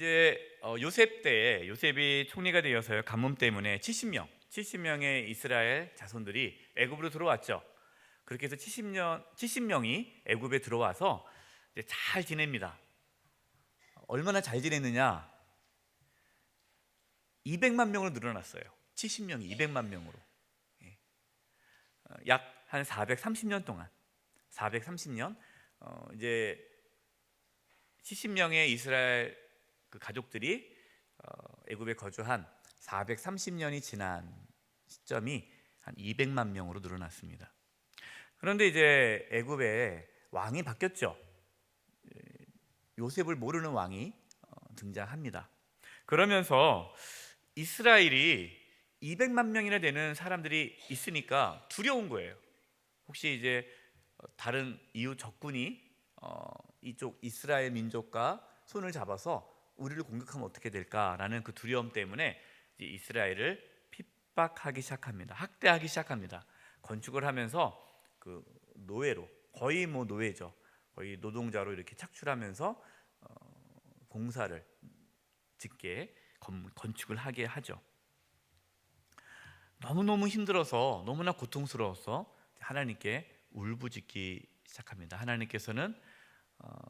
이제 요셉 때에 요셉이 총리가 되어서요, 가뭄 때문에 70명의 이스라엘 자손들이 애굽으로 들어왔죠. 그렇게 해서 70명이 애굽에 들어와서 이제 잘 지냅니다. 얼마나 잘 지냈느냐? 200만 명으로 늘어났어요. 70명이 200만 명으로. 약 한 430년 동안, 430년 이제 70명의 이스라엘 그 가족들이 애굽에 거주한 430년이 지난 시점이 한 200만 명으로 늘어났습니다. 그런데 이제 애굽에 왕이 바뀌었죠. 요셉을 모르는 왕이 등장합니다. 그러면서 이스라엘이 200만 명이나 되는 사람들이 있으니까 두려운 거예요. 혹시 이제 다른 이웃 적군이 이쪽 이스라엘 민족과 손을 잡아서 우리를 공격하면 어떻게 될까라는 그 두려움 때문에 이제 이스라엘을 핍박하기 시작합니다. 학대하기 시작합니다. 건축을 하면서 그 노예로, 거의 뭐 노예죠. 거의 노동자로 이렇게 착출하면서 공사를 짓게, 건축을 하게 하죠. 너무너무 힘들어서, 너무나 고통스러워서 하나님께 울부짖기 시작합니다. 하나님께서는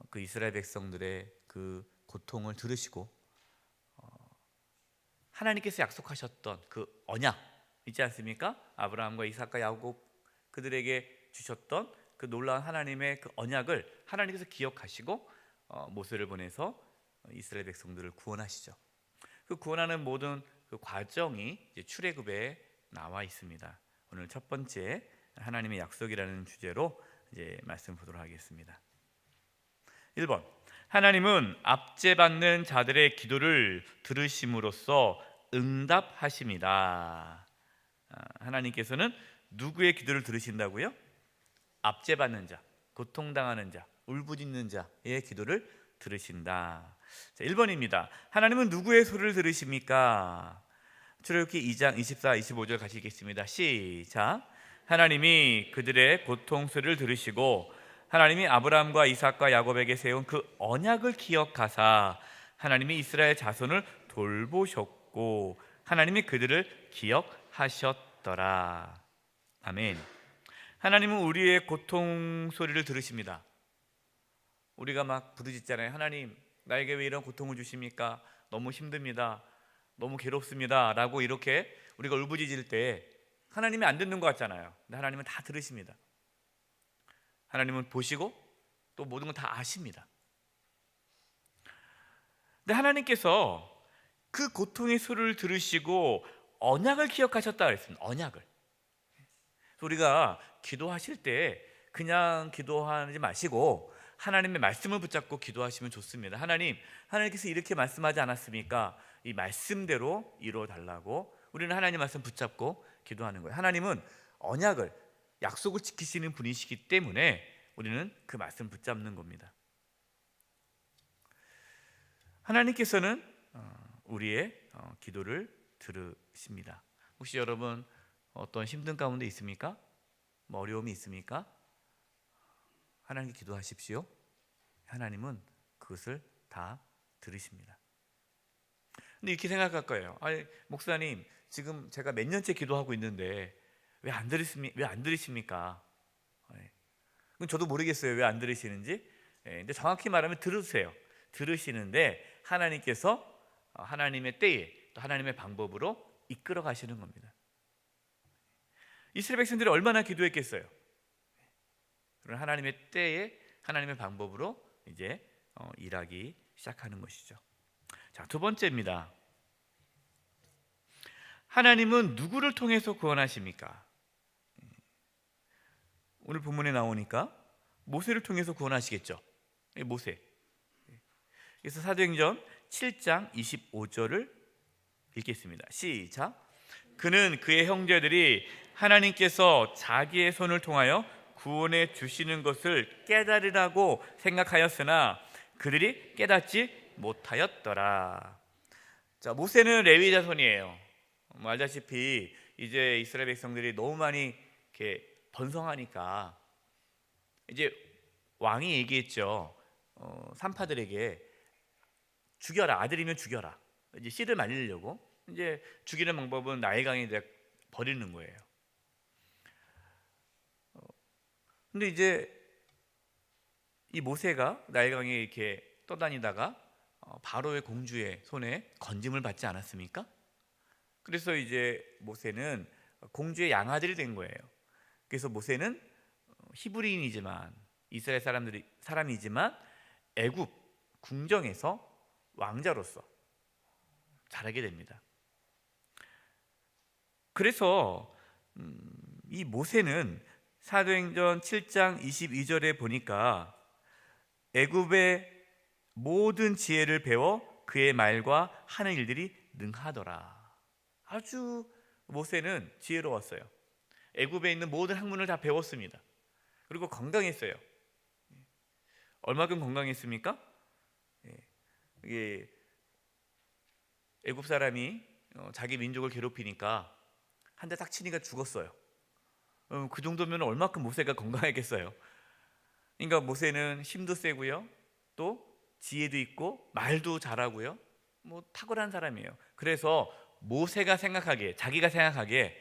그 이스라엘 백성들의 그 고통을 들으시고 하나님께서 약속하셨던 그 언약 있지 않습니까? 아브라함과 이삭과 야곱 그들에게 주셨던 그 놀라운 하나님의 그 언약을 하나님께서 기억하시고 모세를 보내서 이스라엘 백성들을 구원하시죠. 그 구원하는 모든 그 과정이 이제 출애굽에 나와 있습니다. 오늘 첫 번째 하나님의 약속이라는 주제로 이제 말씀 보도록 하겠습니다. 1번, 하나님은 압제받는 자들의 기도를 들으심으로써 응답하십니다. 하나님께서는 누구의 기도를 들으신다고요? 압제받는 자, 고통당하는 자, 울부짖는 자의 기도를 들으신다. 자, 1번입니다. 하나님은 누구의 소리를 들으십니까? 출애굽기 2장 24, 25절 같이 읽겠습니다. 시작. 하나님이 그들의 고통 소리를 들으시고 하나님이 아브라함과 이삭과 야곱에게 세운 그 언약을 기억하사 하나님이 이스라엘 자손을 돌보셨고 하나님이 그들을 기억하셨더라. 아멘. 하나님은 우리의 고통 소리를 들으십니다. 우리가 막 부르짖잖아요. 하나님, 나에게 왜 이런 고통을 주십니까? 너무 힘듭니다. 너무 괴롭습니다. 라고 이렇게 우리가 울부짖을 때 하나님이 안 듣는 것 같잖아요. 근데 하나님은 다 들으십니다. 하나님은 보시고 또 모든 걸 다 아십니다. 근데 하나님께서 그 고통의 소리를 들으시고 언약을 기억하셨다 그랬습니다. 언약을. 우리가 기도하실 때 그냥 기도하지 마시고 하나님의 말씀을 붙잡고 기도하시면 좋습니다. 하나님께서 이렇게 말씀하지 않았습니까? 이 말씀대로 이루어 달라고 우리는 하나님 말씀 붙잡고 기도하는 거예요. 하나님은 언약을, 약속을 지키시는 분이시기 때문에 우리는 그 말씀 붙잡는 겁니다. 하나님께서는 우리의 기도를 들으십니다. 혹시 여러분 어떤 힘든 가운데 있습니까? 뭐 어려움이 있습니까? 하나님께 기도하십시오. 하나님은 그것을 다 들으십니다. 근데 이렇게 생각할 거예요. 아니, 목사님, 지금 제가 몇 년째 기도하고 있는데 왜 안 들으십니까? 그건 저도 모르겠어요. 왜 안 들으시는지. 근데 정확히 말하면 들으세요. 들으시는데 하나님께서 하나님의 때에 또 하나님의 방법으로 이끌어 가시는 겁니다. 이스라엘 백성들이 얼마나 기도했겠어요. 그런 하나님의 때에 하나님의 방법으로 이제 일하기 시작하는 것이죠. 자, 두 번째입니다. 하나님은 누구를 통해서 구원하십니까? 오늘 본문에 나오니까 모세를 통해서 구원하시겠죠. 모세. 그래서 사도행전 7장 25절을 읽겠습니다. 시작. 그는 그의 형제들이 하나님께서 자기의 손을 통하여 구원해 주시는 것을 깨달으라고 생각하였으나 그들이 깨닫지 못하였더라. 자, 모세는 레위 자손이에요. 알다시피 이제 이스라엘 백성들이 너무 많이 이렇게 번성하니까 이제 왕이 얘기했죠. 산파들에게 죽여라. 아들이면 죽여라. 이제 씨를 말리려고 이제 죽이는 방법은 나일강에 버리는 거예요. 근데 이제 이 모세가 나일강에 이렇게 떠다니다가 바로의 공주의 손에 건짐을 받지 않았습니까? 그래서 이제 모세는 공주의 양아들이 된 거예요. 그래서 모세는 히브리인이지만 이스라엘 사람이지만 애굽 궁정에서 왕자로서 자라게 됩니다. 그래서 이 모세는 사도행전 7장 22절에 보니까 애굽의 모든 지혜를 배워 그의 말과 하는 일들이 능하더라. 아주 모세는 지혜로웠어요. 애굽에 있는 모든 학문을 다 배웠습니다. 그리고 건강했어요. 얼마큼 건강했습니까? 이게 애굽 사람이 자기 민족을 괴롭히니까 한 대 딱 치니까 죽었어요. 그 정도면 얼마큼 모세가 건강했겠어요. 그러니까 모세는 힘도 세고요, 또 지혜도 있고 말도 잘하고요, 뭐 탁월한 사람이에요. 그래서 모세가 생각하기에, 자기가 생각하기에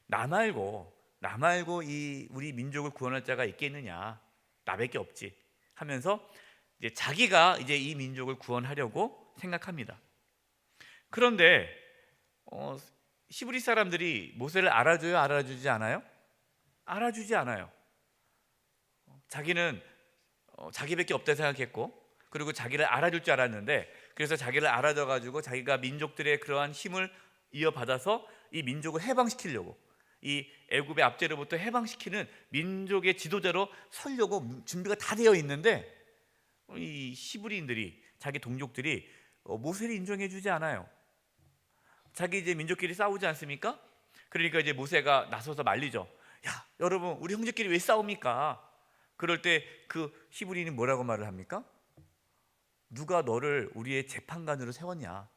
나 말고 이 우리 민족을 구원할 자가 있겠느냐, 나밖에 없지 하면서 이제 자기가 이제 이 민족을 구원하려고 생각합니다. 그런데 히브리 사람들이 모세를 알아줘요, 알아주지 않아요? 알아주지 않아요. 자기는 자기밖에 없다 생각했고, 그리고 자기를 알아줄 줄 알았는데, 그래서 자기를 알아줘 가지고 자기가 민족들의 그러한 힘을 이어받아서 이 민족을 해방시키려고, 이 애굽의 압제로부터 해방시키는 민족의 지도자로 서려고 준비가 다 되어 있는데, 이 히브리인들이, 자기 동족들이 모세를 인정해 주지 않아요. 자기 이제 민족끼리 싸우지 않습니까? 그러니까 이제 모세가 나서서 말리죠. 야, 여러분, 우리 형제끼리 왜 싸웁니까? 그럴 때 그 히브리인이 뭐라고 말을 합니까? 누가 너를 우리의 재판관으로 세웠냐?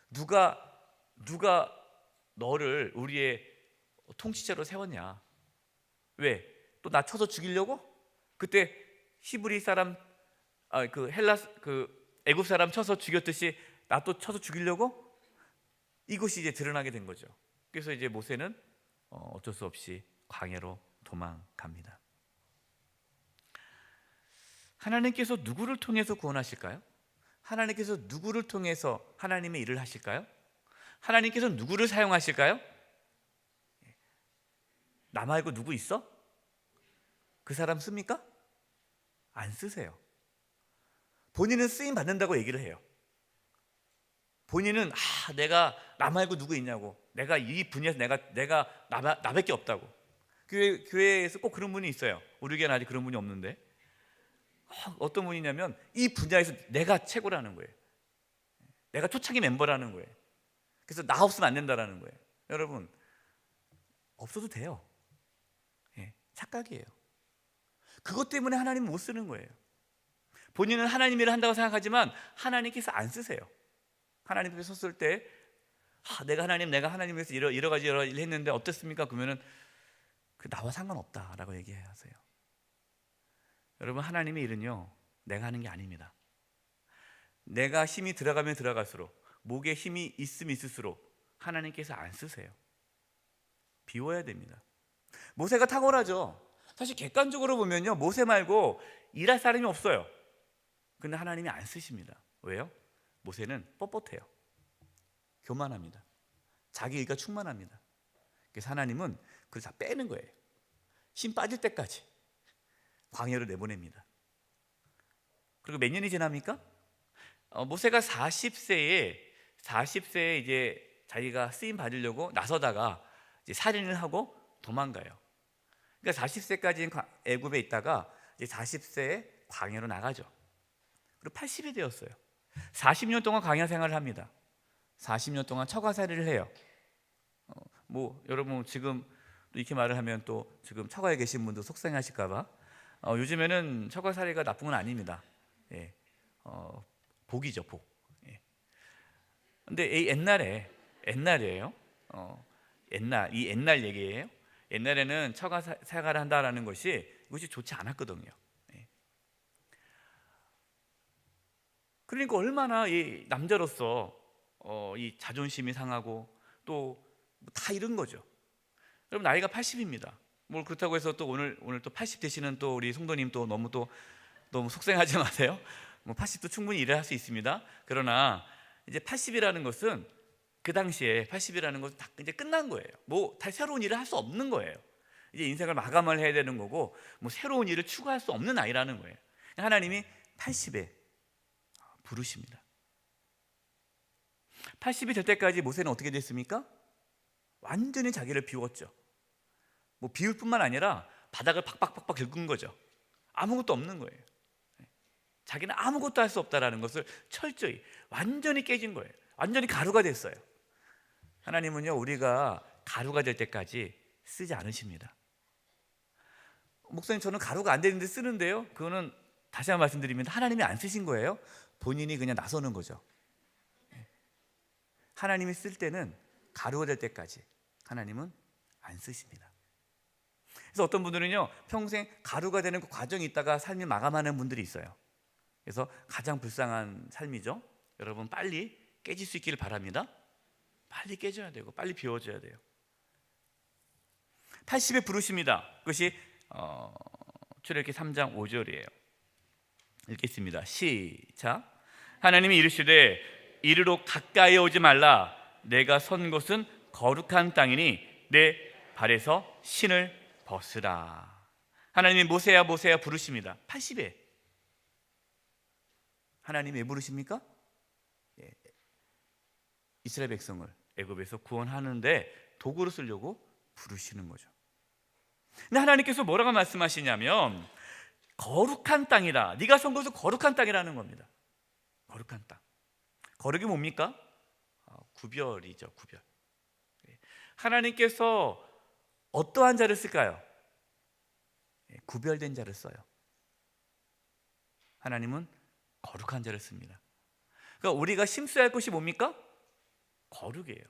누가 너를 우리의 통치자로 세웠냐? 왜? 또 나 쳐서 죽이려고? 그때 히브리 사람, 애굽 사람 쳐서 죽였듯이 나 또 쳐서 죽이려고? 이것이 이제 드러나게 된 거죠. 그래서 이제 모세는 어쩔 수 없이 광야로 도망갑니다. 하나님께서 누구를 통해서 구원하실까요? 하나님께서 누구를 통해서 하나님의 일을 하실까요? 하나님께서 누구를 사용하실까요? 나 말고 누구 있어? 그 사람 씁니까? 안 쓰세요. 본인은 쓰임 받는다고 얘기를 해요. 본인은 내가 나 말고 누구 있냐고, 내가 이 분야에서 내가 나밖에 없다고. 교회에서 꼭 그런 분이 있어요. 우리 교회는 아직 그런 분이 없는데, 어떤 분이냐면 이 분야에서 내가 최고라는 거예요. 내가 초창기 멤버라는 거예요. 그래서 나 없으면 안 된다라는 거예요. 여러분, 없어도 돼요. 착각이에요. 그것 때문에 하나님은 못 쓰는 거예요. 본인은 하나님 일을 한다고 생각하지만 하나님께서 안 쓰세요. 하나님 앞에 섰을 때 내가 하나님 위해서 여러 가지 일 했는데 어땠습니까? 그러면은 나와 상관없다라고 얘기하세요. 여러분, 하나님의 일은요, 내가 하는 게 아닙니다. 내가 힘이 들어가면 들어갈수록, 목에 힘이 있으면 있을수록 하나님께서 안 쓰세요. 비워야 됩니다. 모세가 탁월하죠. 사실 객관적으로 보면요, 모세 말고 일할 사람이 없어요. 근데 하나님이 안 쓰십니다. 왜요? 모세는 뻣뻣해요. 교만합니다. 자기 의가 충만합니다. 그래서 하나님은 그걸 다 빼는 거예요. 힘 빠질 때까지 광야로 내보냅니다. 그리고 몇 년이 지납니까? 모세가 40세에 이제 자기가 쓰임 받으려고 나서다가 이제 살인을 하고 도망가요. 그러니까 40세까지는 애굽에 있다가 이제 40세에 광야로 나가죠. 그리고 80이 되었어요. 40년 동안 광야 생활을 합니다. 40년 동안 처가살이를 해요. 여러분 지금 이렇게 말을 하면 또 지금 처가에 계신 분도 속상하실까봐, 요즘에는 처가살이가 나쁜 건 아닙니다. 복이죠, 복. 근데 옛날이에요. 옛날 얘기예요. 옛날에는 처가 생활을 한다라는 것이 이것이 좋지 않았거든요. 그러니까 얼마나 이 남자로서 이 자존심이 상하고 또 다 이런 거죠. 여러분 나이가 80입니다. 뭐 그렇다고 해서 또 오늘 또 80 되시는 또 우리 성도님 또 너무 속상하지 마세요. 뭐 80도 충분히 일을 할 수 있습니다. 그러나 이제 80이라는 것은 그 당시에 80이라는 것은 다 이제 끝난 거예요. 뭐 다시 새로운 일을 할 수 없는 거예요. 이제 인생을 마감을 해야 되는 거고 뭐 새로운 일을 추구할 수 없는 나이라는 거예요. 하나님이 80에 부르십니다. 80이 될 때까지 모세는 어떻게 됐습니까? 완전히 자기를 비웠죠. 뭐 비울 뿐만 아니라 바닥을 팍팍팍팍 긁은 거죠. 아무것도 없는 거예요. 자기는 아무것도 할 수 없다라는 것을 철저히 완전히 깨진 거예요. 완전히 가루가 됐어요. 하나님은요 우리가 가루가 될 때까지 쓰지 않으십니다. 목사님 저는 가루가 안 되는데 쓰는데요. 그거는 다시 한번 말씀드리면 하나님이 안 쓰신 거예요. 본인이 그냥 나서는 거죠. 하나님이 쓸 때는 가루가 될 때까지 하나님은 안 쓰십니다. 그래서 어떤 분들은요 평생 가루가 되는 그 과정이 있다가 삶이 마감하는 분들이 있어요. 그래서 가장 불쌍한 삶이죠. 여러분 빨리 깨질 수 있기를 바랍니다. 빨리 깨져야 되고 빨리 비워져야 돼요. 80에 부르십니다. 그것이 출애굽기 3장 5절이에요. 읽겠습니다. 시작. 하나님이 이르시되 이리로 가까이 오지 말라. 내가 선 곳은 거룩한 땅이니 내 발에서 신을 벗으라. 하나님이 모세야 부르십니다. 80에 하나님이 왜 부르십니까? 이스라엘 백성을 애굽에서 구원하는데 도구로 쓰려고 부르시는 거죠. 근데 하나님께서 뭐라고 말씀하시냐면 거룩한 땅이다. 네가 선 곳은 거룩한 땅이라는 겁니다. 거룩한 땅. 거룩이 뭡니까? 구별이죠. 구별. 하나님께서 어떠한 자를 쓸까요? 구별된 자를 써요. 하나님은 거룩한 자를 씁니다. 그러니까 우리가 심수할 것이 뭡니까? 거룩이에요.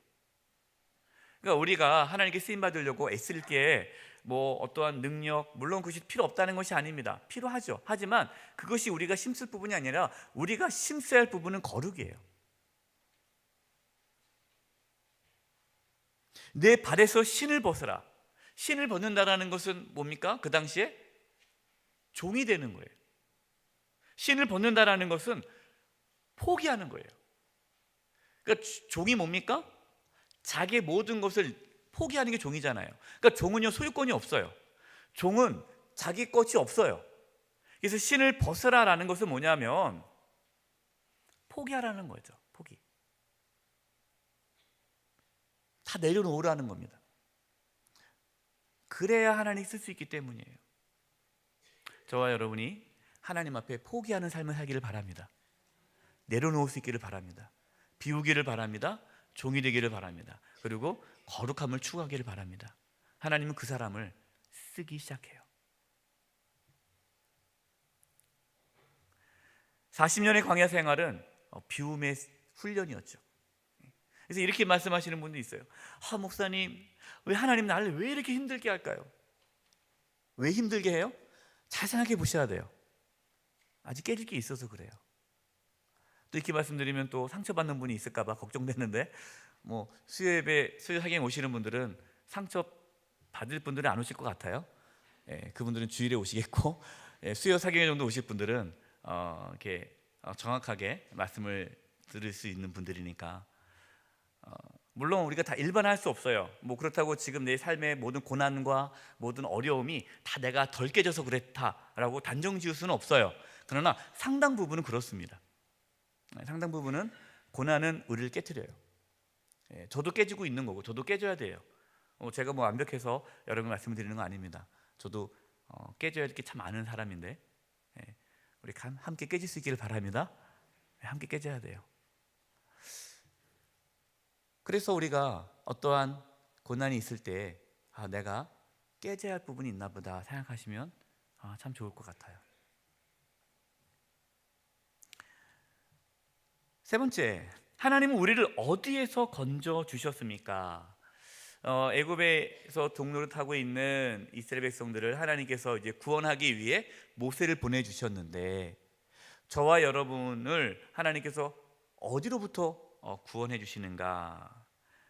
그러니까 우리가 하나님께 쓰임 받으려고 애쓸 게 뭐 어떠한 능력, 물론 그것이 필요 없다는 것이 아닙니다. 필요하죠. 하지만 그것이 우리가 심쓸 부분이 아니라 우리가 심써야 할 부분은 거룩이에요. 내 발에서 신을 벗어라. 신을 벗는다라는 것은 뭡니까? 그 당시에 종이 되는 거예요. 신을 벗는다라는 것은 포기하는 거예요. 그러니까 종이 뭡니까? 자기의 모든 것을 포기하는 게 종이잖아요. 그러니까 종은요 소유권이 없어요. 종은 자기 것이 없어요. 그래서 신을 벗으라라는 것은 뭐냐면 포기하라는 거죠. 포기. 다 내려놓으라는 겁니다. 그래야 하나님이 쓸 수 있기 때문이에요. 저와 여러분이 하나님 앞에 포기하는 삶을 살기를 바랍니다. 내려놓을 수 있기를 바랍니다. 비우기를 바랍니다. 종이 되기를 바랍니다. 그리고 거룩함을 추구하기를 바랍니다. 하나님은 그 사람을 쓰기 시작해요. 40년의 광야 생활은 비움의 훈련이었죠. 그래서 이렇게 말씀하시는 분도 있어요. 목사님, 왜 하나님 나를 왜 이렇게 힘들게 할까요? 왜 힘들게 해요? 잘 생각해 보셔야 돼요. 아직 깨질 게 있어서 그래요. 또 이렇게 말씀드리면 또 상처받는 분이 있을까 봐 걱정되는데 뭐 수요 사경에 오시는 분들은 상처 받을 분들은 안 오실 것 같아요. 그분들은 주일에 오시겠고 수요 사경에 정도 오실 분들은 이렇게 정확하게 말씀을 들을 수 있는 분들이니까 물론 우리가 다 일반화할 수 없어요. 뭐 그렇다고 지금 내 삶의 모든 고난과 모든 어려움이 다 내가 덜 깨져서 그랬다라고 단정 지을 수는 없어요. 그러나 상당 부분은 그렇습니다. 상당 부분은 고난은 우리를 깨트려요. 저도 깨지고 있는 거고 저도 깨져야 돼요. 제가 뭐 완벽해서 여러분 말씀을 드리는 거 아닙니다. 저도 깨져야 할 게 참 많은 사람인데 우리 함께 깨질 수 있기를 바랍니다. 함께 깨져야 돼요. 그래서 우리가 어떠한 고난이 있을 때 내가 깨져야 할 부분이 있나 보다 생각하시면 참 좋을 것 같아요. 세 번째, 하나님은 우리를 어디에서 건져 주셨습니까? 애굽에서 동로를 타고 있는 이스라엘 백성들을 하나님께서 이제 구원하기 위해 모세를 보내주셨는데 저와 여러분을 하나님께서 어디로부터 구원해 주시는가?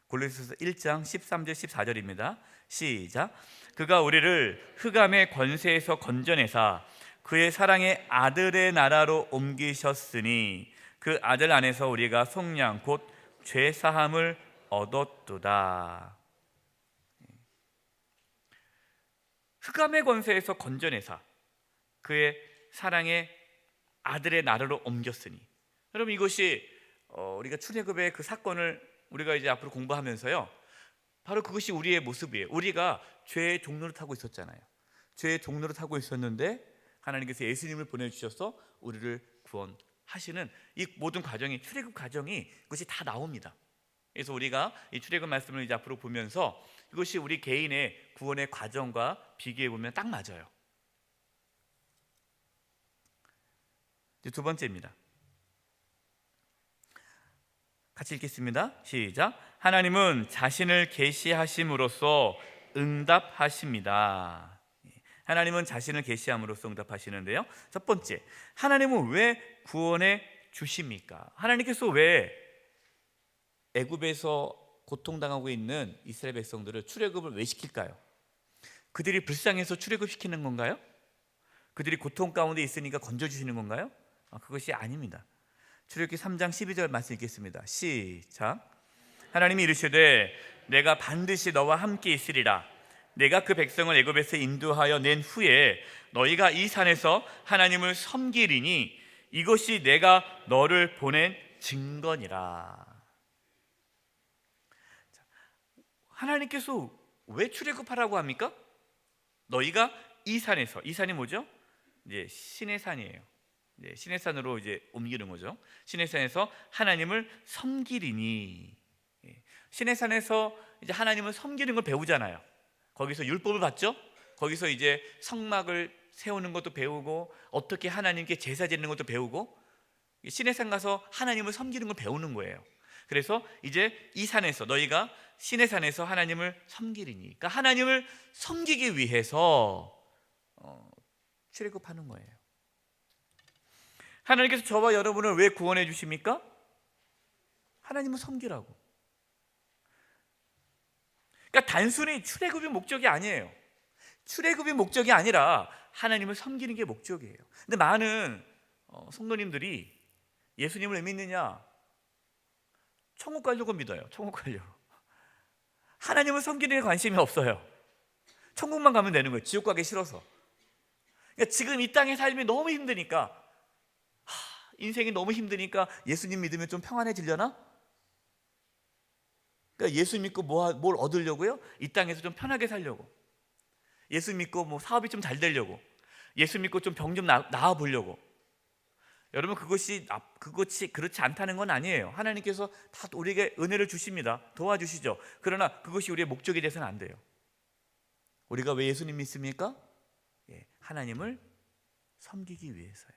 골로새서 1장 13절 14절입니다. 시작. 그가 우리를 흑암의 권세에서 건져내사 그의 사랑의 아들의 나라로 옮기셨으니 그 아들 안에서 우리가 속량 곧 죄사함을 얻었도다. 흑암의 권세에서 건져내사 그의 사랑의 아들의 나라로 옮겼으니, 여러분 이것이 우리가 출애굽의 그 사건을 우리가 이제 앞으로 공부하면서요, 바로 그것이 우리의 모습이에요. 우리가 죄의 종로를 타고 있었잖아요. 죄의 종로를 타고 있었는데 하나님께서 예수님을 보내주셔서 우리를 구원하시는 이 모든 과정이, 출애굽 과정이, 그것이 다 나옵니다. 그래서 우리가 이 출애굽 말씀을 이제 앞으로 보면서 이것이 우리 개인의 구원의 과정과 비교해 보면 딱 맞아요. 이제 두 번째입니다. 같이 읽겠습니다. 시작. 하나님은 자신을 계시하심으로써 응답하십니다. 하나님은 자신을 계시함으로써 응답하시는데요, 첫 번째, 하나님은 왜 구원해 주십니까? 하나님께서 왜 애굽에서 고통당하고 있는 이스라엘 백성들을 출애굽을 왜 시킬까요? 그들이 불쌍해서 출애굽시키는 건가요? 그들이 고통 가운데 있으니까 건져주시는 건가요? 그것이 아닙니다. 출애굽기 3장 12절 말씀 읽겠습니다. 시작. 하나님이 이르시되 내가 반드시 너와 함께 있으리라. 내가 그 백성을 애굽에서 인도하여 낸 후에 너희가 이 산에서 하나님을 섬기리니 이것이 내가 너를 보낸 증거니라. 하나님께서 왜 출애굽하라고 합니까? 너희가 이 산에서, 이 산이 뭐죠? 이제 신의 산이에요. 이제 신의 산으로 이제 옮기는 거죠. 신의 산에서 하나님을 섬기리니, 신의 산에서 이제 하나님을 섬기는 걸 배우잖아요. 거기서 율법을 받죠. 거기서 이제 성막을 세우는 것도 배우고 어떻게 하나님께 제사 지내는 것도 배우고 신의 산 가서 하나님을 섬기는 걸 배우는 거예요. 그래서 이제 이 산에서, 너희가 신의 산에서 하나님을 섬기리니, 그러니까 하나님을 섬기기 위해서 출애굽하는 거예요. 하나님께서 저와 여러분을 왜 구원해 주십니까? 하나님을 섬기라고. 그러니까 단순히 출애굽이 목적이 아니에요. 출애굽이 목적이 아니라 하나님을 섬기는 게 목적이에요. 근데 많은 성도님들이 예수님을 왜 믿느냐? 천국 가려고 믿어요. 천국 가려고. 하나님을 섬기는 데 관심이 없어요. 천국만 가면 되는 거예요. 지옥 가기 싫어서. 그러니까 지금 이 땅의 삶이 너무 힘드니까, 인생이 너무 힘드니까 예수님 믿으면 좀 평안해지려나? 그러니까 예수 믿고 뭘 얻으려고요? 이 땅에서 좀 편하게 살려고. 예수 믿고 뭐 사업이 좀 잘 되려고. 예수 믿고 좀 병 좀 나아 보려고. 여러분 그것이 그렇지 않다는 건 아니에요. 하나님께서 다 우리에게 은혜를 주십니다. 도와주시죠. 그러나 그것이 우리의 목적이 돼서는 안 돼요. 우리가 왜 예수님 믿습니까? 하나님을 섬기기 위해서요.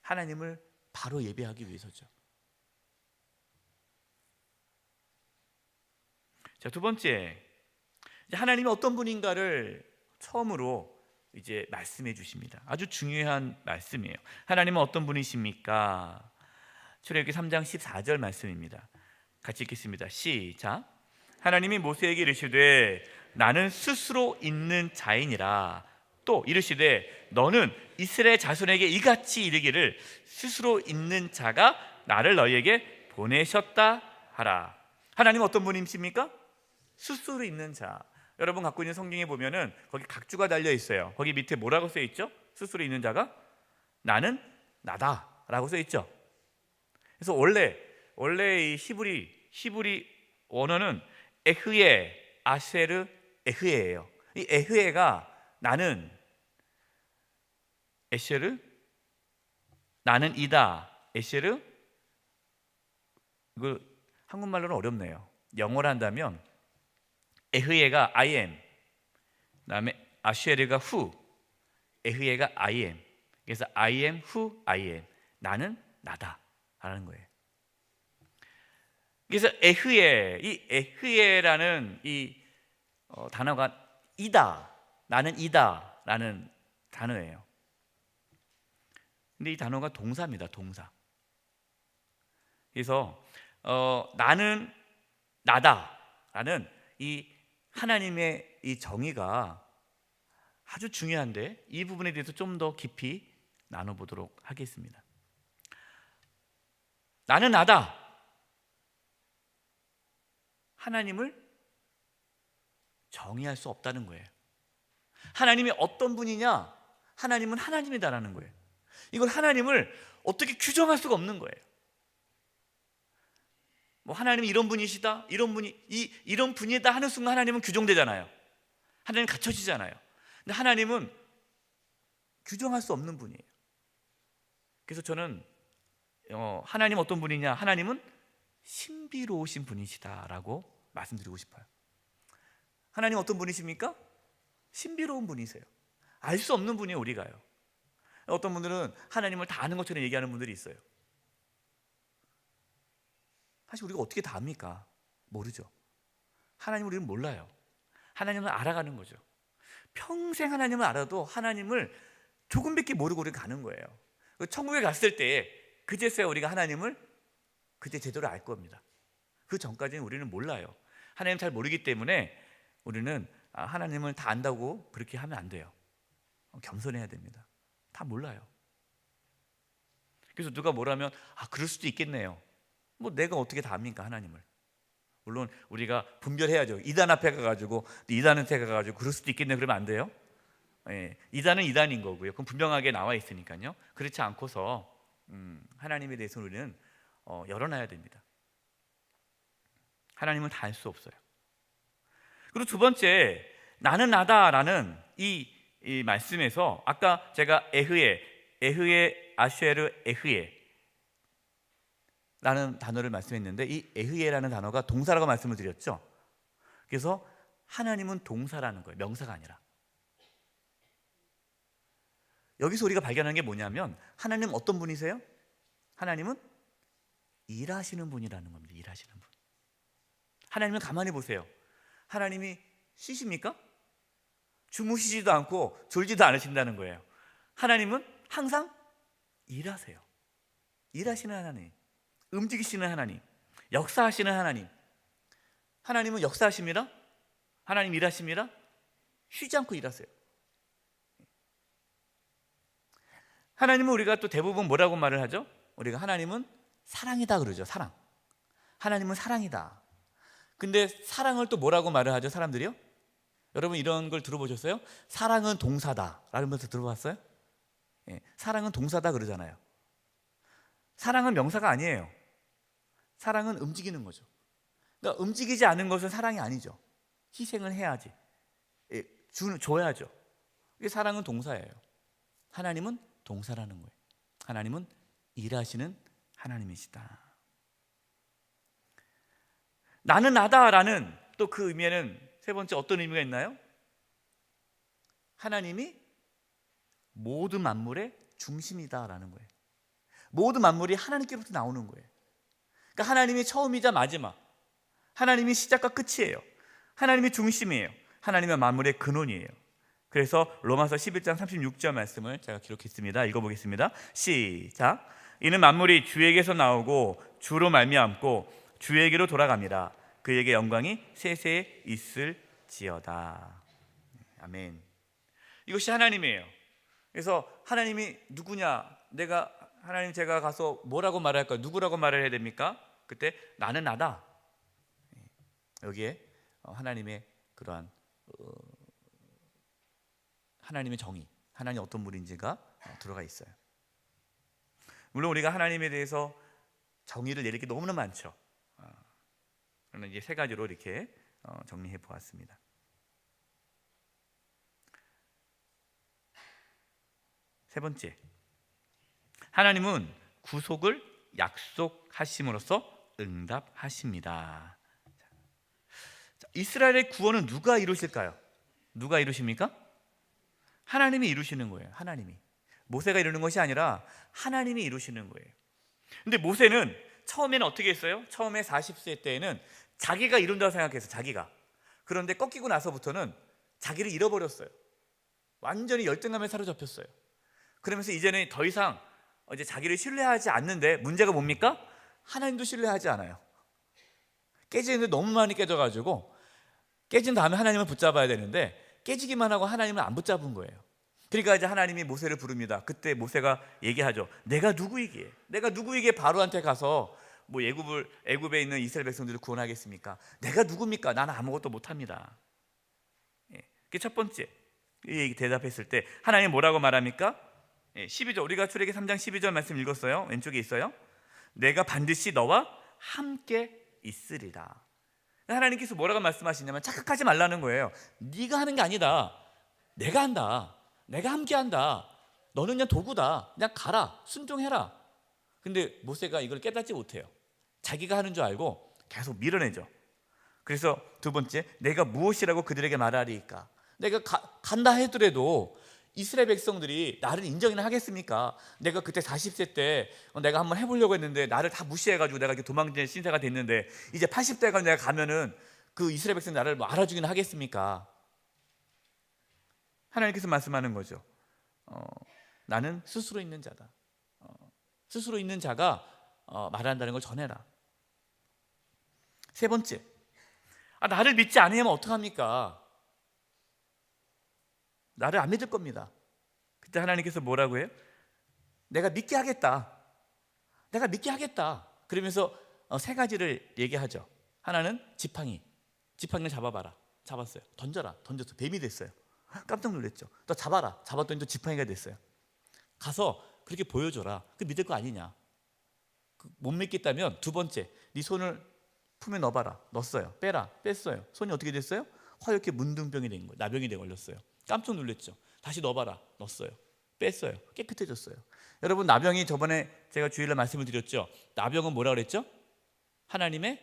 하나님을 바로 예배하기 위해서죠. 자, 두 번째, 하나님이 어떤 분인가를 처음으로 이제 말씀해 주십니다. 아주 중요한 말씀이에요. 하나님은 어떤 분이십니까? 출애굽기 3장 14절 말씀입니다. 같이 읽겠습니다. 시작. 하나님이 모세에게 이르시되 나는 스스로 있는 자이니라. 또 이르시되 너는 이스라엘 자손에게 이같이 이르기를 스스로 있는 자가 나를 너희에게 보내셨다 하라. 하나님은 어떤 분이십니까? 스스로 있는 자. 여러분 갖고 있는 성경에 보면은 거기 각주가 달려 있어요. 거기 밑에 뭐라고 써 있죠? 스스로 있는 자가 나는 나다라고 써 있죠. 그래서 원래 이 히브리 원어는 에흐예, 아쉐르, 에흐예예요. 이 에흐예가 나는, 에쉐르 나는 이다, 에쉐르, 이거 한국말로는 어렵네요. 영어로 한다면 에흐예가 I am, 그다음에 아쉐르가 who, 에흐예가 I am. 그래서 I am who I am. 나는 나다라는 거예요. 그래서 에흐예, 이 에흐예라는 이 단어가 이다, 나는 이다라는 단어예요. 근데 이 단어가 동사입니다. 동사. 그래서 나는 나다라는 이 하나님의 이 정의가 아주 중요한데 이 부분에 대해서 좀 더 깊이 나눠보도록 하겠습니다. 나는 나다. 하나님을 정의할 수 없다는 거예요. 하나님이 어떤 분이냐? 하나님은 하나님이다라는 거예요. 이걸 하나님을 어떻게 규정할 수가 없는 거예요. 뭐 하나님이 이런 분이시다, 이런 분이다 하는 순간 하나님은 규정되잖아요. 하나님 갖춰지잖아요. 근데 하나님은 규정할 수 없는 분이에요. 그래서 저는 하나님 어떤 분이냐? 하나님은 신비로우신 분이시다라고 말씀드리고 싶어요. 하나님 어떤 분이십니까? 신비로운 분이세요. 알 수 없는 분이에요. 우리가요. 어떤 분들은 하나님을 다 아는 것처럼 얘기하는 분들이 있어요. 사실 우리가 어떻게 다 압니까? 모르죠. 하나님을 우리는 몰라요. 하나님을 알아가는 거죠. 평생 하나님을 알아도 하나님을 조금밖에 모르고 우리가 가는 거예요. 천국에 갔을 때 그제서야 우리가 하나님을 그때 제대로 알 겁니다. 그 전까지는 우리는 몰라요. 하나님 잘 모르기 때문에 우리는 하나님을 다 안다고 그렇게 하면 안 돼요. 겸손해야 됩니다. 다 몰라요. 그래서 누가 뭐라면 그럴 수도 있겠네요. 뭐 내가 어떻게 다 압니까 하나님을. 물론 우리가 분별해야죠. 이단 앞에 가가지고 이단한테 가가지고 그럴 수도 있겠네 그러면 안 돼요. 이단은 이단인 거고요. 그건 분명하게 나와 있으니까요. 그렇지 않고서 하나님에 대해서 우리는 열어놔야 됩니다. 하나님은 다 알 수 없어요. 그리고 두 번째, 나는 나다라는 이 말씀에서 아까 제가 에흐에 아쉐르 에흐에 라는 단어를 말씀했는데 이 에흐에라는 단어가 동사라고 말씀을 드렸죠. 그래서 하나님은 동사라는 거예요. 명사가 아니라. 여기서 우리가 발견하는 게 뭐냐면 하나님은 어떤 분이세요? 하나님은 일하시는 분이라는 겁니다. 일하시는 분. 하나님은 가만히 보세요. 하나님이 쉬십니까? 주무시지도 않고 졸지도 않으신다는 거예요. 하나님은 항상 일하세요. 일하시는 하나님, 움직이시는 하나님, 역사하시는 하나님. 하나님은 역사하십니다. 하나님 일하십니다. 쉬지 않고 일하세요. 하나님은 우리가 또 대부분 뭐라고 말을 하죠? 우리가 하나님은 사랑이다 그러죠. 사랑. 하나님은 사랑이다. 근데 사랑을 또 뭐라고 말을 하죠? 사람들이요? 여러분 이런 걸 들어보셨어요? 사랑은 동사다 라면서 들어봤어요? 사랑은 동사다 그러잖아요. 사랑은 명사가 아니에요. 사랑은 움직이는 거죠. 그러니까 움직이지 않은 것은 사랑이 아니죠. 희생을 해야지. 줘야죠. 이게 사랑은 동사예요. 하나님은 동사라는 거예요. 하나님은 일하시는 하나님이시다. 나는 나다라는 또 그 의미에는 세 번째 어떤 의미가 있나요? 하나님이 모든 만물의 중심이다라는 거예요. 모든 만물이 하나님께로부터 나오는 거예요. 그러니까 하나님이 처음이자 마지막, 하나님이 시작과 끝이에요. 하나님이 중심이에요. 하나님의 만물의 근원이에요. 그래서 로마서 11장 36절 말씀을 제가 기록했습니다. 읽어보겠습니다. 시작. 이는 만물이 주에게서 나오고 주로 말미암고 주에게로 돌아갑니다. 그에게 영광이 세세에 있을지어다. 아멘. 이것이 하나님이에요. 그래서 하나님이 누구냐? 하나님 제가 가서 뭐라고 말할까요? 누구라고 말을 해야 됩니까? 그때 나는 나다. 여기에 하나님의 그러한 하나님의 정의, 하나님 어떤 분인지가 들어가 있어요. 물론 우리가 하나님에 대해서 정의를 내릴 게 너무나 많죠. 저는 이제 세 가지로 이렇게 정리해 보았습니다. 세 번째, 하나님은 구속을 약속하심으로써 응답하십니다. 이스라엘의 구원은 누가 이루실까요? 누가 이루십니까? 하나님이 이루시는 거예요. 하나님이. 모세가 이루는 것이 아니라 하나님이 이루시는 거예요. 근데 모세는 처음에는 어떻게 했어요? 처음에 40세 때에는 자기가 이룬다고 생각했어요. 자기가. 그런데 꺾이고 나서부터는 자기를 잃어버렸어요. 완전히 열등감에 사로잡혔어요. 그러면서 이제는 더 이상 이제 자기를 신뢰하지 않는데 문제가 뭡니까? 하나님도 신뢰하지 않아요. 깨지는데 너무 많이 깨져가지고 깨진 다음에 하나님을 붙잡아야 되는데 깨지기만 하고 하나님을 안 붙잡은 거예요. 그러니까 이제 하나님이 모세를 부릅니다. 그때 모세가 얘기하죠. 내가 누구이기에 바로한테 가서 뭐 애굽에 있는 이스라엘 백성들을 구원하겠습니까? 내가 누굽니까? 나는 아무것도 못합니다. 그게 첫 번째. 이 얘기 대답했을 때 하나님 뭐라고 말합니까? 12절, 우리가 출애기 3장 12절 말씀 읽었어요. 왼쪽에 있어요. 내가 반드시 너와 함께 있으리라. 하나님께서 뭐라고 말씀하시냐면 착각하지 말라는 거예요. 네가 하는 게 아니다. 내가 한다. 내가 함께 한다. 너는 그냥 도구다. 그냥 가라. 순종해라. 근데 모세가 이걸 깨닫지 못해요. 자기가 하는 줄 알고 계속 밀어내죠. 그래서 두 번째, 내가 무엇이라고 그들에게 말하리까? 내가 간다 하더라도 이스라엘 백성들이 나를 인정이나 하겠습니까? 내가 그때 40세 때 내가 한번 해보려고 했는데 나를 다 무시해가지고 내가 이렇게 도망치는 신세가 됐는데 이제 80대가 내가 가면은 그 이스라엘 백성이 나를 뭐 알아주기나 하겠습니까? 하나님께서 말씀하는 거죠. 나는 스스로 있는 자다. 스스로 있는 자가 말한다는 걸 전해라. 세 번째, 나를 믿지 않으면 어떡합니까? 나를 안 믿을 겁니다. 그때 하나님께서 뭐라고 해요? 내가 믿게 하겠다. 내가 믿게 하겠다. 그러면서 세 가지를 얘기하죠. 하나는 지팡이를 잡아봐라. 잡았어요. 던졌어. 뱀이 됐어요. 깜짝 놀랐죠. 또 잡아라. 잡았더니 또 지팡이가 됐어요. 가서 그렇게 보여줘라. 그 믿을 거 아니냐. 못 믿겠다면 두 번째, 네 손을 품에 넣어봐라. 넣었어요. 빼라. 뺐어요. 손이 어떻게 됐어요? 화옇게 문둥병이 된 거예요. 나병이 돼 걸렸어요. 깜짝 놀랐죠. 다시 넣어봐라. 넣었어요. 뺐어요. 깨끗해졌어요. 여러분, 나병이 저번에 제가 주일날 말씀을 드렸죠. 나병은 뭐라 그랬죠? 하나님의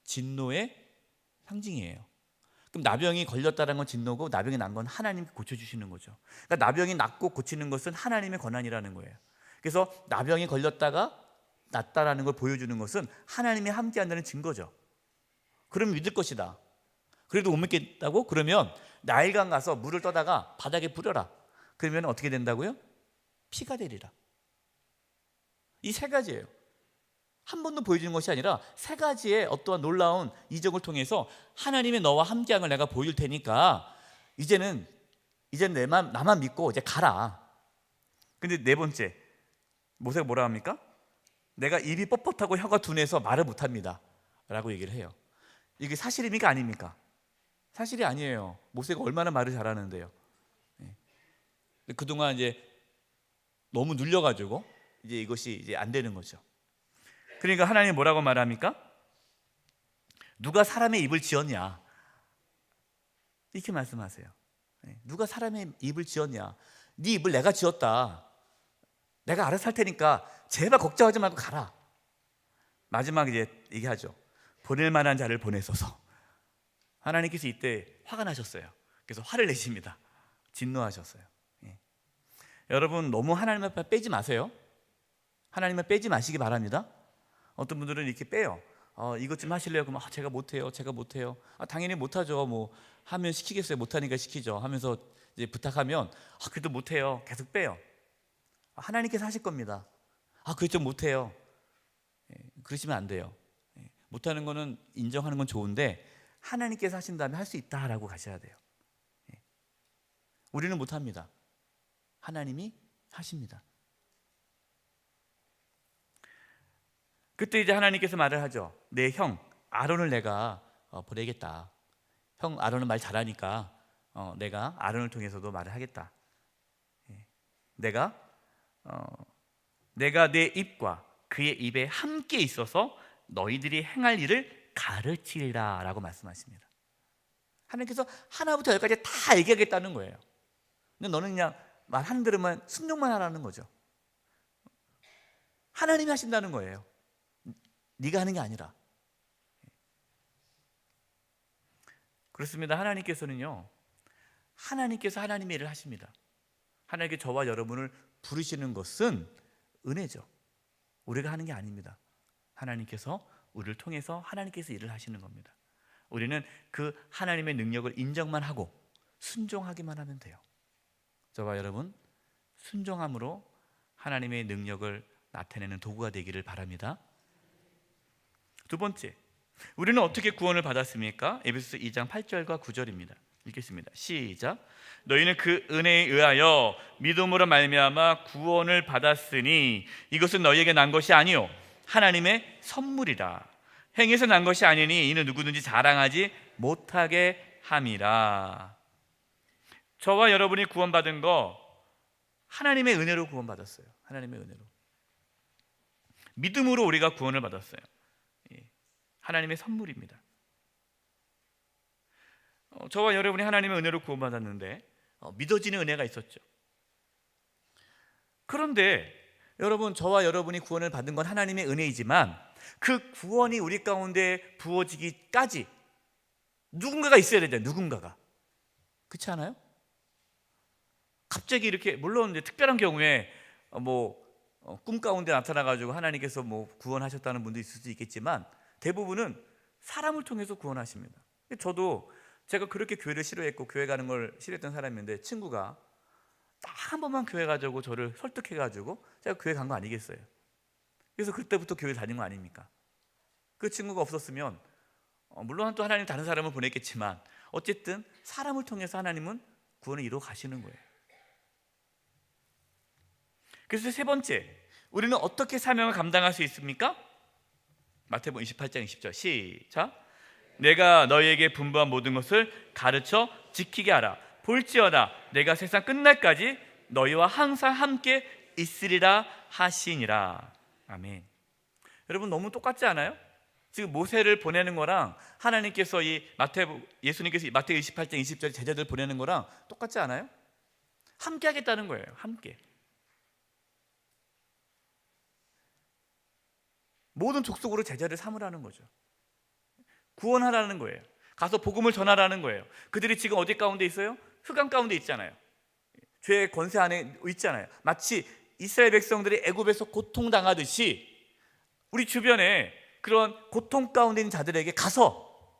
진노의 상징이에요. 그럼 나병이 걸렸다는 건 진노고 나병이 난 건 하나님이 고쳐주시는 거죠. 그러니까 나병이 낫고 고치는 것은 하나님의 권한이라는 거예요. 그래서 나병이 걸렸다가 낫다라는 걸 보여주는 것은 하나님이 함께한다는 증거죠. 그럼 믿을 것이다. 그래도 못 믿겠다고? 그러면 나일강 가서 물을 떠다가 바닥에 뿌려라. 그러면 어떻게 된다고요? 피가 되리라. 이 세 가지예요. 한 번도 보여주는 것이 아니라 세 가지의 어떠한 놀라운 이적을 통해서 하나님의 너와 함께함을 내가 보일 테니까 이제는 나만 믿고 이제 가라. 근데 네 번째, 모세가 뭐라 합니까? 내가 입이 뻣뻣하고 혀가 둔해서 말을 못합니다 라고 얘기를 해요. 이게 사실입니까 아닙니까? 사실이 아니에요. 모세가 얼마나 말을 잘하는데요. 그동안 이제 너무 눌려가지고 이제 이것이 이제 안 되는 거죠. 그러니까 하나님 뭐라고 말합니까? 누가 사람의 입을 지었냐? 이렇게 말씀하세요. 누가 사람의 입을 지었냐? 네 입을 내가 지었다. 내가 알아서 할 테니까 제발 걱정하지 말고 가라. 마지막 이제 얘기하죠. 보낼 만한 자를 보내소서. 하나님께서 이때 화가 나셨어요. 그래서 화를 내십니다. 진노하셨어요. 여러분, 너무 하나님 앞에 빼지 마세요. 하나님 앞에 빼지 마시기 바랍니다. 어떤 분들은 이렇게 빼요. 이것 좀 하실래요? 그러면 제가 못해요. 당연히 못하죠. 뭐 하면 시키겠어요. 못하니까 시키죠. 하면서 이제 부탁하면 그래도 못해요. 계속 빼요. 하나님께서 하실 겁니다. 그거 좀 못해요. 그러시면 안 돼요. 못하는 거는 인정하는 건 좋은데 하나님께서 하신다면 할 수 있다라고 가셔야 돼요. 우리는 못합니다. 하나님이 하십니다. 그때 이제 하나님께서 말을 하죠. 내 형 아론을 내가 보내겠다. 형 아론은 말 잘하니까 내가 아론을 통해서도 말을 하겠다. 내가 내 입과 그의 입에 함께 있어서 너희들이 행할 일을 가르치리라 라고 말씀하십니다. 하나님께서 하나부터 열까지 다 얘기하겠다는 거예요. 근데 너는 그냥 말하는 대로만 순종만 하라는 거죠. 하나님이 하신다는 거예요. 네가 하는 게 아니라. 그렇습니다. 하나님께서는요, 하나님께서 하나님의 일을 하십니다. 하나님께 저와 여러분을 부르시는 것은 은혜죠. 우리가 하는 게 아닙니다. 하나님께서 우리를 통해서 하나님께서 일을 하시는 겁니다. 우리는 그 하나님의 능력을 인정만 하고 순종하기만 하면 돼요. 저와 여러분, 순종함으로 하나님의 능력을 나타내는 도구가 되기를 바랍니다. 두 번째, 우리는 어떻게 구원을 받았습니까? 에베소서 2장 8절과 9절입니다. 읽겠습니다. 시작. 너희는 그 은혜에 의하여 믿음으로 말미암아 구원을 받았으니 이것은 너희에게 난 것이 아니요 하나님의 선물이라. 행위에서 난 것이 아니니 이는 누구든지 자랑하지 못하게 함이라. 저와 여러분이 구원받은 거 하나님의 은혜로 구원받았어요. 하나님의 은혜로. 믿음으로 우리가 구원을 받았어요. 하나님의 선물입니다. 저와 여러분이 하나님의 은혜로 구원받았는데 믿어지는 은혜가 있었죠. 그런데 여러분, 저와 여러분이 구원을 받은 건 하나님의 은혜이지만 그 구원이 우리 가운데 부어지기까지 누군가가 있어야 되잖아요. 누군가가. 그렇지 않아요? 갑자기 이렇게, 물론 이제 특별한 경우에 꿈 가운데 나타나가지고 하나님께서 구원하셨다는 분도 있을 수 있겠지만 대부분은 사람을 통해서 구원하십니다. 저도 제가 그렇게 교회를 싫어했고 교회 가는 걸 싫어했던 사람인데 친구가 딱 한 번만 교회 가자고 저를 설득해가지고 제가 교회 간 거 아니겠어요? 그래서 그때부터 교회 다닌 거 아닙니까? 그 친구가 없었으면 물론 또 하나님 다른 사람을 보냈겠지만 어쨌든 사람을 통해서 하나님은 구원을 이루어 가시는 거예요. 그래서 세 번째, 우리는 어떻게 사명을 감당할 수 있습니까? 마태복음 28장 20절 시작. 내가 너희에게 분부한 모든 것을 가르쳐 지키게 하라. 볼지어다 내가 세상 끝날까지 너희와 항상 함께 있으리라 하시니라. 아멘. 여러분, 너무 똑같지 않아요? 지금 모세를 보내는 거랑 하나님께서 예수님께서 마태 28장 20절에 제자들 보내는 거랑 똑같지 않아요? 함께 하겠다는 거예요. 함께. 모든 족속으로 제자를 삼으라는 거죠. 구원하라는 거예요. 가서 복음을 전하라는 거예요. 그들이 지금 어디 가운데 있어요? 흑암 가운데 있잖아요. 죄의 권세 안에 있잖아요. 마치 이스라엘 백성들이 애굽에서 고통당하듯이 우리 주변에 그런 고통 가운데 있는 자들에게 가서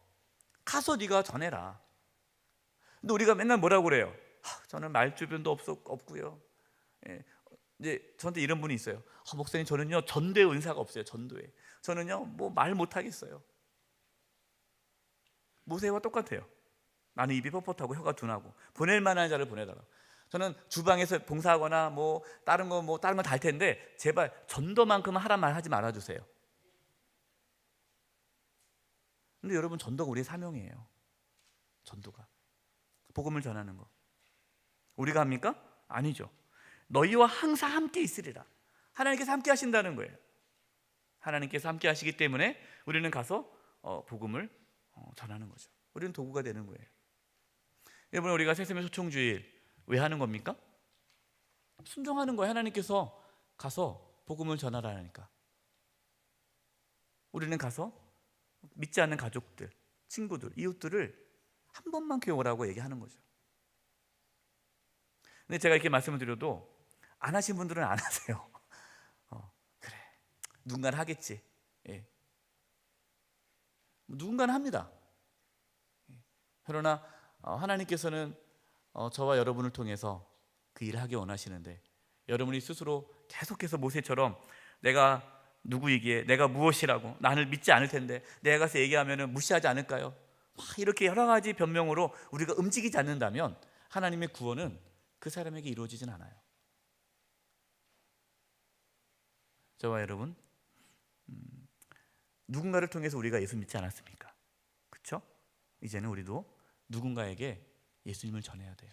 네가 전해라. 근데 우리가 맨날 뭐라고 그래요? 저는 말 주변도 없고요. 이제 저한테 이런 분이 있어요. 목사님, 저는요 전도의 은사가 없어요. 전도에 저는요 말 못하겠어요. 모세와 똑같아요. 나는 입이 뻣뻣하고 혀가 둔하고 보낼 만한 자를 보내달라. 저는 주방에서 봉사하거나 다른 거 다 할 텐데 제발 전도만큼은 하란 말 하지 말아주세요. 근데 여러분, 전도가 우리의 사명이에요. 전도가 복음을 전하는 거 우리가 합니까? 아니죠. 너희와 항상 함께 있으리라. 하나님께서 함께 하신다는 거예요. 하나님께서 함께 하시기 때문에 우리는 가서 복음을 전하는 거죠. 우리는 도구가 되는 거예요. 여러분, 우리가 새세미 소총주일 왜 하는 겁니까? 순종하는 거예요. 하나님께서 가서 복음을 전하라니까. 우리는 가서 믿지 않는 가족들, 친구들, 이웃들을 한 번만 교회 오라고 얘기하는 거죠. 근데 제가 이렇게 말씀을 드려도 안 하신 분들은 안 하세요. 그래, 누군가는 하겠지. 예. 누군가는 합니다. 그러나 하나님께서는 저와 여러분을 통해서 그 일을 하기 원하시는데 여러분이 스스로 계속해서 모세처럼 내가 누구이기에, 내가 무엇이라고, 나를 믿지 않을 텐데 내가 가서 얘기하면 무시하지 않을까요? 이렇게 여러 가지 변명으로 우리가 움직이지 않는다면 하나님의 구원은 그 사람에게 이루어지진 않아요. 저와 여러분, 누군가를 통해서 우리가 예수 믿지 않았습니까? 그렇죠? 이제는 우리도 누군가에게 예수님을 전해야 돼요.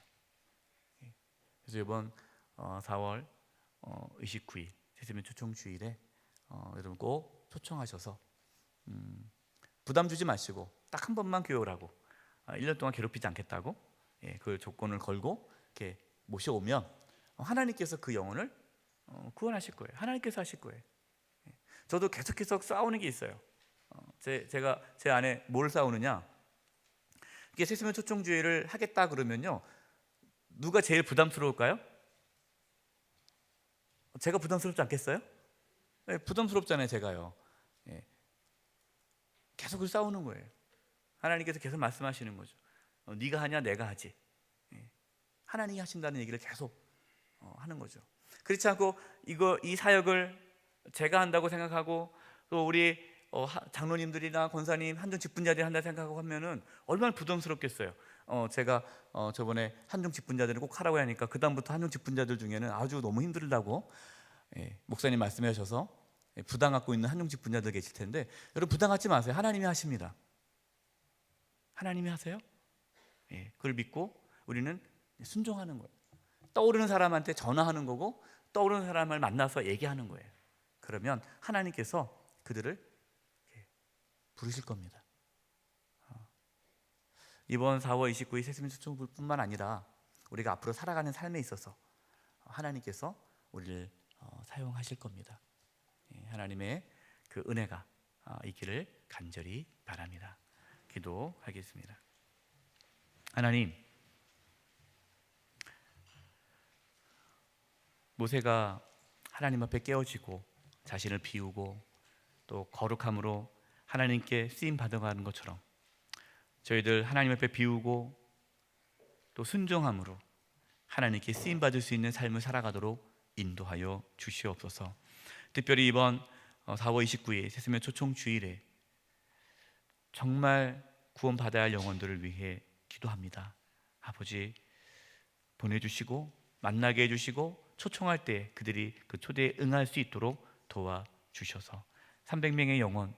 그래서 이번 4월 29일 새세미 초청주일에 여러분 꼭 초청하셔서 부담 주지 마시고 딱 한 번만 교회 오라고, 1년 동안 괴롭히지 않겠다고 그 조건을 걸고 이렇게 모셔오면 하나님께서 그 영혼을 구원하실 거예요. 하나님께서 하실 거예요. 저도 계속해서 싸우는 게 있어요. 제가 제 안에 뭘 싸우느냐, 이게 새세미 초청주일을 하겠다 그러면요, 누가 제일 부담스러울까요? 제가 부담스럽지 않겠어요? 네, 부담스럽잖아요. 제가요. 계속 싸우는 거예요. 하나님께서 계속 말씀하시는 거죠. 네가 하냐 내가 하지. 하나님이 하신다는 얘기를 계속 하는 거죠. 그렇지 않고 이 사역을 제가 한다고 생각하고 또 우리 장로님들이나 권사님, 한중 직분자들이 한다 생각하고 하면은 얼마나 부담스럽겠어요. 제가 저번에 한중 직분자들을 꼭 하라고 하니까 그 다음부터 한중 직분자들 중에는 아주 너무 힘들다고 목사님 말씀해 주셔서 부담 갖고 있는 한중 직분자들 계실 텐데, 여러분 부담 갖지 마세요. 하나님이 하십니다. 하나님이 하세요. 그걸 믿고 우리는 순종하는 거예요. 떠오르는 사람한테 전화하는 거고 떠오르는 사람을 만나서 얘기하는 거예요. 그러면 하나님께서 그들을 부르실 겁니다. 이번 4월 29일 새수민 초청부뿐만 아니라 우리가 앞으로 살아가는 삶에 있어서 하나님께서 우리를 사용하실 겁니다. 하나님의 그 은혜가 있기를 간절히 바랍니다. 기도하겠습니다. 하나님, 모세가 하나님 앞에 깨어지고 자신을 비우고 또 거룩함으로 하나님께 쓰임 받아가는 것처럼 저희들 하나님 앞에 비우고 또 순종함으로 하나님께 쓰임 받을 수 있는 삶을 살아가도록 인도하여 주시옵소서. 특별히 이번 4월 29일 새수면 초청 주일에 정말 구원받아야 할 영혼들을 위해 기도합니다. 아버지, 보내주시고 만나게 해주시고 초청할 때 그들이 그 초대에 응할 수 있도록 도와주셔서 300명의 영혼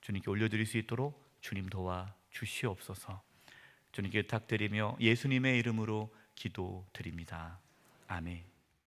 주님께 올려드릴 수 있도록 주님 도와주시옵소서. 주님께 부탁드리며 예수님의 이름으로 기도드립니다. 아멘.